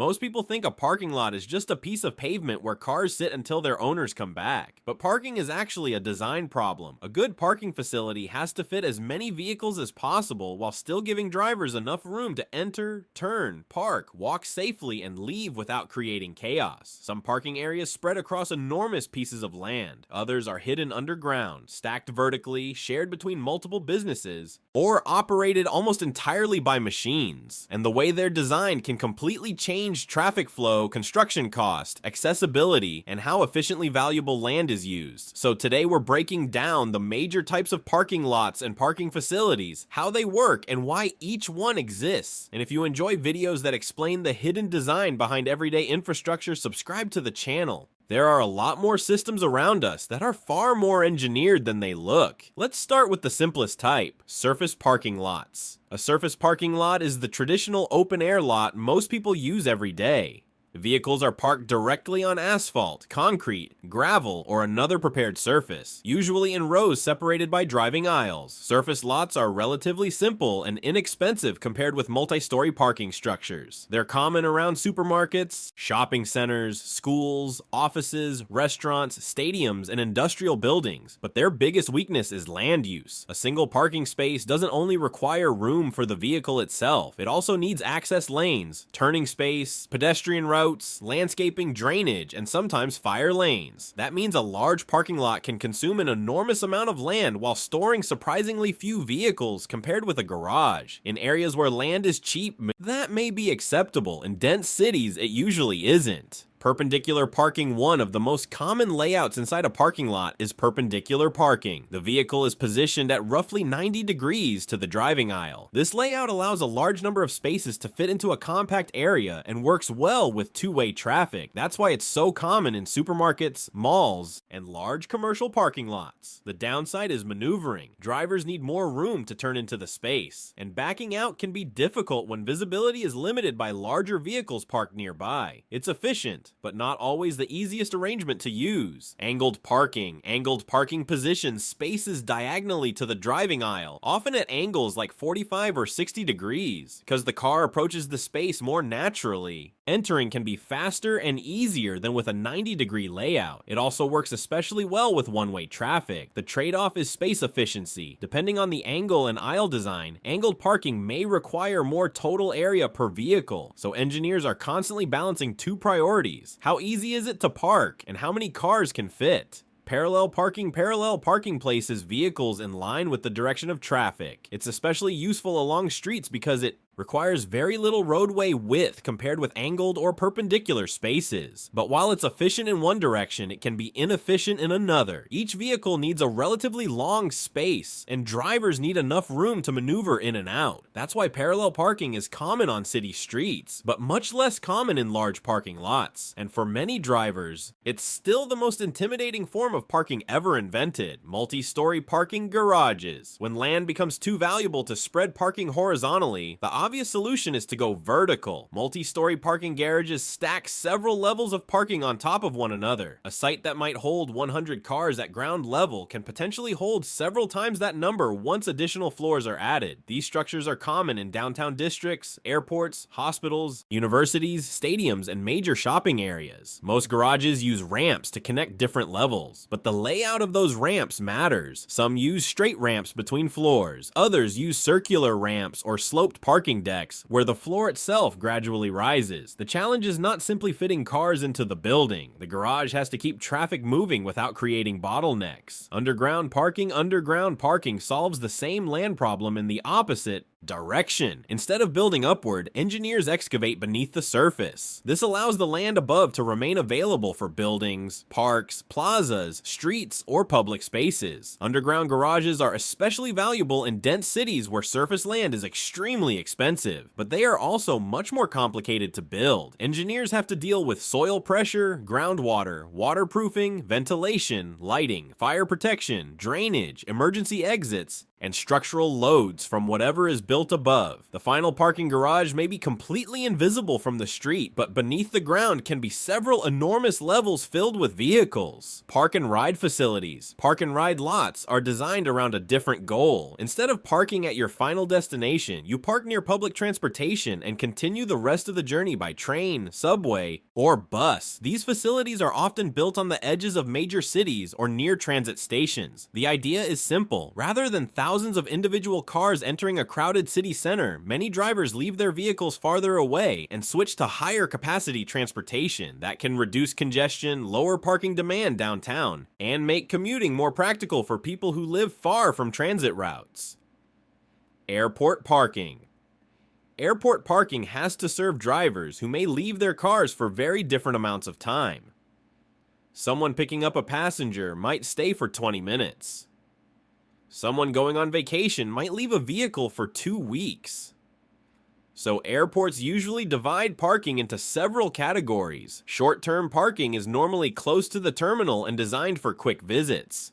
Most people think a parking lot is just a piece of pavement where cars sit until their owners come back. But parking is actually a design problem. A good parking facility has to fit as many vehicles as possible while still giving drivers enough room to enter, turn, park, walk safely, and leave without creating chaos. Some parking areas spread across enormous pieces of land. Others are hidden underground, stacked vertically, shared between multiple businesses, or operated almost entirely by machines. And the way they're designed can completely change traffic flow, construction cost, accessibility, and how efficiently valuable land is used. So today we're breaking down the major types of parking lots and parking facilities, how they work, and why each one exists. And if you enjoy videos that explain the hidden design behind everyday infrastructure, subscribe to the channel. There are a lot more systems around us that are far more engineered than they look. Let's start with the simplest type, surface parking lots. A surface parking lot is the traditional open-air lot most people use every day. Vehicles are parked directly on asphalt, concrete, gravel, or another prepared surface, usually in rows separated by driving aisles. Surface lots are relatively simple and inexpensive compared with multi-story parking structures. They're common around supermarkets, shopping centers, schools, offices, restaurants, stadiums, and industrial buildings. But their biggest weakness is land use. A single parking space doesn't only require room for the vehicle itself, it also needs access lanes, turning space, pedestrian routes, landscaping, drainage, and sometimes fire lanes. That means a large parking lot can consume an enormous amount of land while storing surprisingly few vehicles compared with a garage. In areas where land is cheap, that may be acceptable. In dense cities, it usually isn't. Perpendicular parking. One of the most common layouts inside a parking lot is perpendicular parking. The vehicle is positioned at roughly 90 degrees to the driving aisle. This layout allows a large number of spaces to fit into a compact area and works well with two-way traffic. That's why it's so common in supermarkets, malls, and large commercial parking lots. The downside is maneuvering. Drivers need more room to turn into the space, and backing out can be difficult when visibility is limited by larger vehicles parked nearby. It's efficient, but not always the easiest arrangement to use. Angled parking. Angled parking positions spaces diagonally to the driving aisle, often at angles like 45 or 60 degrees, because the car approaches the space more naturally. Entering can be faster and easier than with a 90-degree layout. It also works especially well with one-way traffic. The trade-off is space efficiency. Depending on the angle and aisle design, angled parking may require more total area per vehicle, so engineers are constantly balancing two priorities. How easy is it to park, and how many cars can fit? Parallel parking places vehicles in line with the direction of traffic. It's especially useful along streets because it requires very little roadway width compared with angled or perpendicular spaces. But while it's efficient in one direction, it can be inefficient in another. Each vehicle needs a relatively long space, and drivers need enough room to maneuver in and out. That's why parallel parking is common on city streets, but much less common in large parking lots. And for many drivers, it's still the most intimidating form of parking ever invented. Multi-story parking garages. When land becomes too valuable to spread parking horizontally, the obvious solution is to go vertical. Multi-story parking garages stack several levels of parking on top of one another. A site that might hold 100 cars at ground level can potentially hold several times that number once additional floors are added. These structures are common in downtown districts, airports, hospitals, universities, stadiums, and major shopping areas. Most garages use ramps to connect different levels, but the layout of those ramps matters. Some use straight ramps between floors. Others use circular ramps or sloped parking decks, where the floor itself gradually rises. The challenge is not simply fitting cars into the building. The garage has to keep traffic moving without creating bottlenecks. Underground parking solves the same land problem in the opposite direction. Instead of building upward, engineers excavate beneath the surface. This allows the land above to remain available for buildings, parks, plazas, streets, or public spaces. Underground garages are especially valuable in dense cities where surface land is extremely expensive, but they are also much more complicated to build. Engineers have to deal with soil pressure, groundwater, waterproofing, ventilation, lighting, fire protection, drainage, emergency exits, and structural loads from whatever is built above. The final parking garage may be completely invisible from the street, but beneath the ground can be several enormous levels filled with vehicles. Park and ride facilities, park and ride lots are designed around a different goal. Instead of parking at your final destination, you park near public transportation and continue the rest of the journey by train, subway, or bus. These facilities are often built on the edges of major cities or near transit stations. The idea is simple. Rather than thousands of individual cars entering a crowded city center, many drivers leave their vehicles farther away and switch to higher capacity transportation that can reduce congestion, lower parking demand downtown, and make commuting more practical for people who live far from transit routes. Airport parking. Airport parking has to serve drivers who may leave their cars for very different amounts of time. Someone picking up a passenger might stay for 20 minutes. Someone going on vacation might leave a vehicle for 2 weeks. So airports usually divide parking into several categories. Short-term parking is normally close to the terminal and designed for quick visits.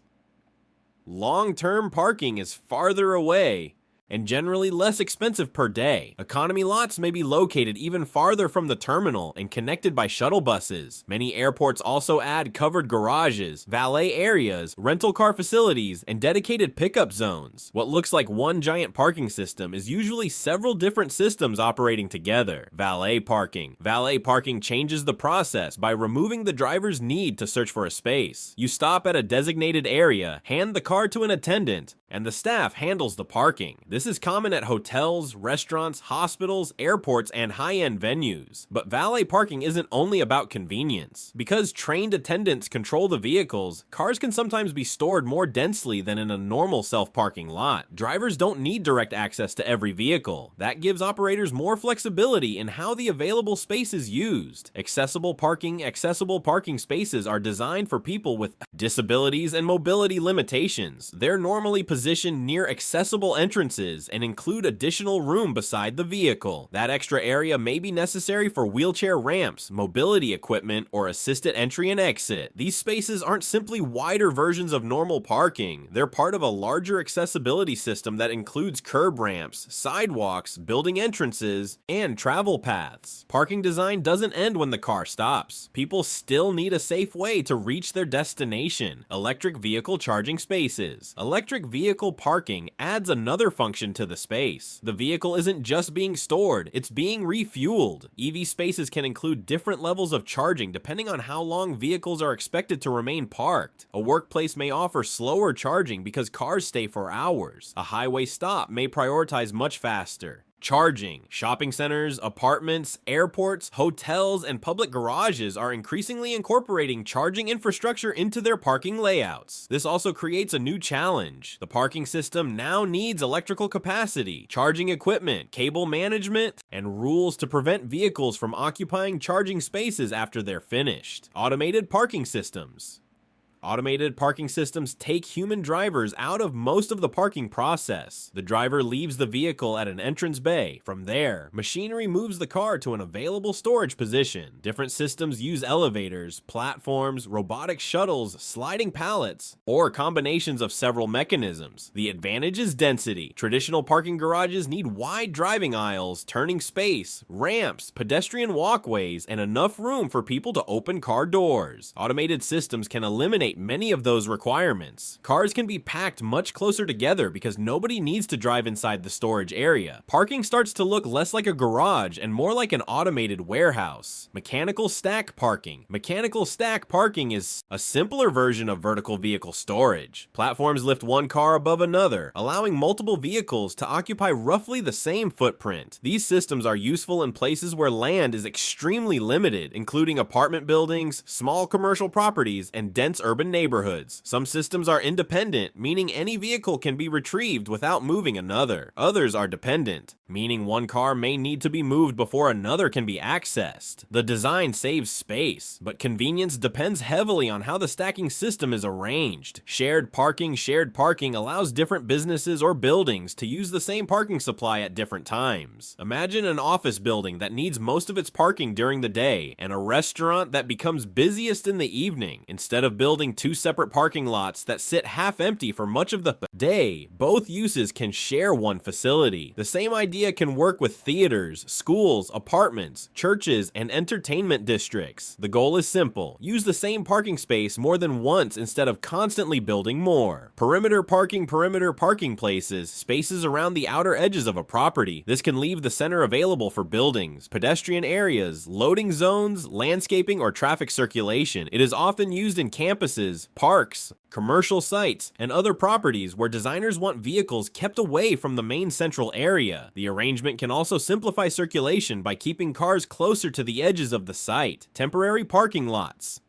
Long-term parking is farther away and generally less expensive per day. Economy lots may be located even farther from the terminal and connected by shuttle buses. Many airports also add covered garages, valet areas, rental car facilities, and dedicated pickup zones. What looks like one giant parking system is usually several different systems operating together. Valet parking. Valet parking changes the process by removing the driver's need to search for a space. You stop at a designated area, hand the car to an attendant, and the staff handles the parking. This is common at hotels, restaurants, hospitals, airports, and high-end venues. But valet parking isn't only about convenience. Because trained attendants control the vehicles, cars can sometimes be stored more densely than in a normal self-parking lot. Drivers don't need direct access to every vehicle. That gives operators more flexibility in how the available space is used. Accessible parking spaces are designed for people with disabilities and mobility limitations. They're normally positioned near accessible entrances and include additional room beside the vehicle. That extra area may be necessary for wheelchair ramps, mobility equipment, or assisted entry and exit. These spaces aren't simply wider versions of normal parking. They're part of a larger accessibility system that includes curb ramps, sidewalks, building entrances, and travel paths. Parking design doesn't end when the car stops. People still need a safe way to reach their destination. Electric vehicle charging spaces. Electric vehicle parking adds another function to the space. The vehicle isn't just being stored, it's being refueled. EV spaces can include different levels of charging depending on how long vehicles are expected to remain parked. A workplace may offer slower charging because cars stay for hours. A highway stop may prioritize much faster. Charging. Shopping centers, apartments, airports, hotels, and public garages are increasingly incorporating charging infrastructure into their parking layouts. This also creates a new challenge. The parking system now needs electrical capacity, charging equipment, cable management, and rules to prevent vehicles from occupying charging spaces after they're finished. Automated parking systems. Automated parking systems take human drivers out of most of the parking process. The driver leaves the vehicle at an entrance bay. From there, machinery moves the car to an available storage position. Different systems use elevators, platforms, robotic shuttles, sliding pallets, or combinations of several mechanisms. The advantage is density. Traditional parking garages need wide driving aisles, turning space, ramps, pedestrian walkways, and enough room for people to open car doors. Automated systems can eliminate many of those requirements. Cars can be packed much closer together because nobody needs to drive inside the storage area. Parking starts to look less like a garage and more like an automated warehouse. Mechanical stack parking. Mechanical stack parking is a simpler version of vertical vehicle storage. Platforms lift one car above another, allowing multiple vehicles to occupy roughly the same footprint. These systems are useful in places where land is extremely limited, including apartment buildings, small commercial properties, and dense urban neighborhoods. Some systems are independent, meaning any vehicle can be retrieved without moving another. Others are dependent, meaning one car may need to be moved before another can be accessed. The design saves space, but convenience depends heavily on how the stacking system is arranged. Shared parking allows different businesses or buildings to use the same parking supply at different times. Imagine an office building that needs most of its parking during the day and a restaurant that becomes busiest in the evening. Instead of building having two separate parking lots that sit half empty for much of the day. Both uses can share one facility. The same idea can work with theaters, schools, apartments, churches, and entertainment districts. The goal is simple: use the same parking space more than once instead of constantly building more. Perimeter parking places, spaces around the outer edges of a property. This can leave the center available for buildings, pedestrian areas, loading zones, landscaping, or traffic circulation. It is often used in campuses, parks, commercial sites, and other properties where designers want vehicles kept away from the main central area. The arrangement can also simplify circulation by keeping cars closer to the edges of the site. Temporary parking lots.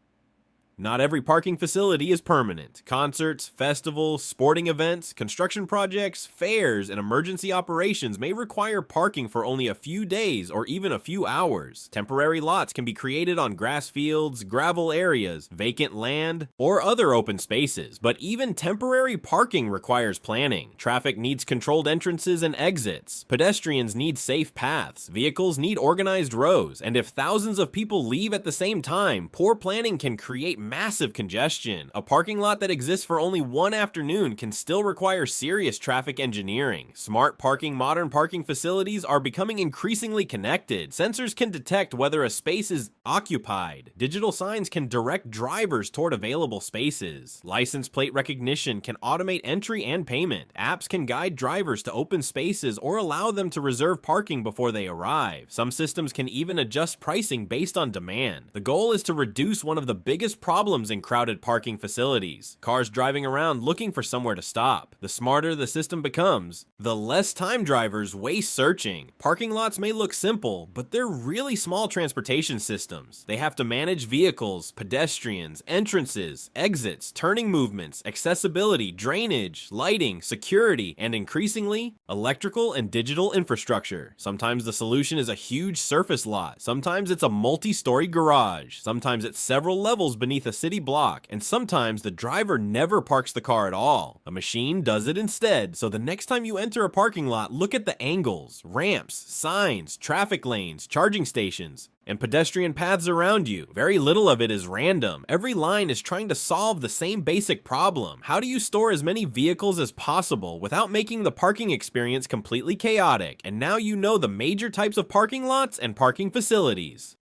Not every parking facility is permanent. Concerts, festivals, sporting events, construction projects, fairs, and emergency operations may require parking for only a few days or even a few hours. Temporary lots can be created on grass fields, gravel areas, vacant land, or other open spaces. But even temporary parking requires planning. Traffic needs controlled entrances and exits. Pedestrians need safe paths. Vehicles need organized rows. And if thousands of people leave at the same time, poor planning can create massive congestion. A parking lot that exists for only one afternoon can still require serious traffic engineering. Smart parking, modern parking facilities are becoming increasingly connected. Sensors can detect whether a space is occupied. Digital signs can direct drivers toward available spaces. License plate recognition can automate entry and payment. Apps can guide drivers to open spaces or allow them to reserve parking before they arrive. Some systems can even adjust pricing based on demand. The goal is to reduce one of the biggest problems in crowded parking facilities: cars driving around looking for somewhere to stop. The smarter the system becomes, the less time drivers waste searching. Parking lots may look simple, but they're really small transportation systems. They have to manage vehicles, pedestrians, entrances, exits, turning movements, accessibility, drainage, lighting, security, and increasingly, electrical and digital infrastructure. Sometimes the solution is a huge surface lot. Sometimes it's a multi-story garage. Sometimes it's several levels beneath a city block, and sometimes the driver never parks the car at all. A machine does it instead, so the next time you enter a parking lot, look at the angles, ramps, signs, traffic lanes, charging stations, and pedestrian paths around you. Very little of it is random. Every line is trying to solve the same basic problem. How do you store as many vehicles as possible without making the parking experience completely chaotic? And now you know the major types of parking lots and parking facilities.